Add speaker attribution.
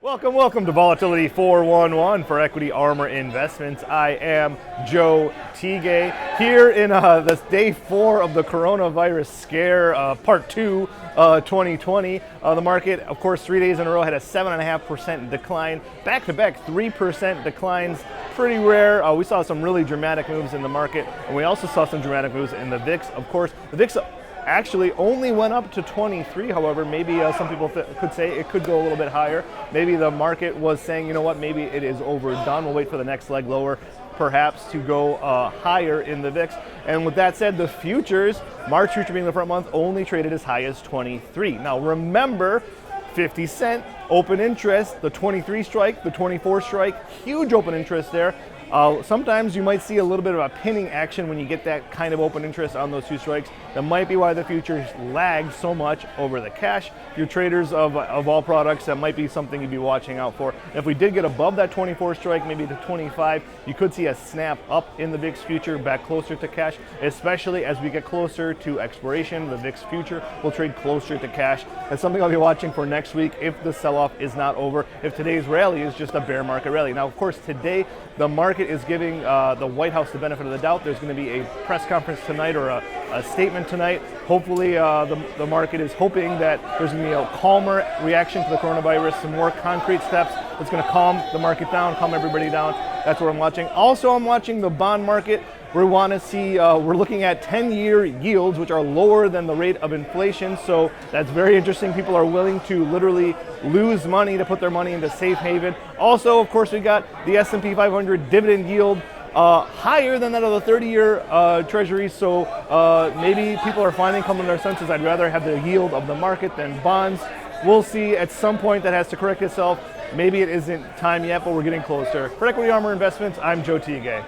Speaker 1: Welcome to Volatility 411 for Equity Armor Investments. I am Joe Tigay here in this day 4 of the coronavirus scare, part 2, 2020. The market, of course, 3 days in a row had a 7.5% decline. Back-to-back 3% declines, pretty rare. We saw some really dramatic moves in the market, and we also saw some dramatic moves in the VIX. Of course, the VIX actually only went up to 23. However, maybe some people could say it could go a little bit higher. Maybe the market was saying, you know what, maybe it is overdone. We'll wait for the next leg lower, perhaps, to go higher in the VIX. And with that said, the futures, March future being the front month, only traded as high as 23. Now remember, 50 cent open interest, the 23 strike, the 24 strike, huge open interest there. Sometimes you might see a little bit of a pinning action when you get that kind of open interest on those two strikes. That might be why the futures lag so much over the cash. Your traders of all products, that might be something you'd be watching out for. If we did get above that 24 strike, maybe the 25, you could see a snap up in the VIX future back closer to cash, especially as we get closer to expiration. The VIX future will trade closer to cash. That's something I'll be watching for next week if the sell-off is not over, if today's rally is just a bear market rally. Now, of course, today the market is giving the White House the benefit of the doubt. There's going to be a press conference tonight, or a statement tonight. Hopefully the market is hoping that there's going to be a calmer reaction to the coronavirus, some more concrete steps that's going to calm the market down, calm everybody down. That's what I'm watching. Also, I'm watching the bond market. We want to see, we're looking at 10-year yields, which are lower than the rate of inflation. So that's very interesting. People are willing to literally lose money to put their money into safe haven. Also, of course, we got the S&P 500 dividend yield higher than that of the 30-year treasury. So maybe people are finally coming to their senses. I'd rather have the yield of the market than bonds. We'll see. At some point that has to correct itself. Maybe it isn't time yet, but we're getting closer. For Equity Armor Investments, I'm Joe Tigay.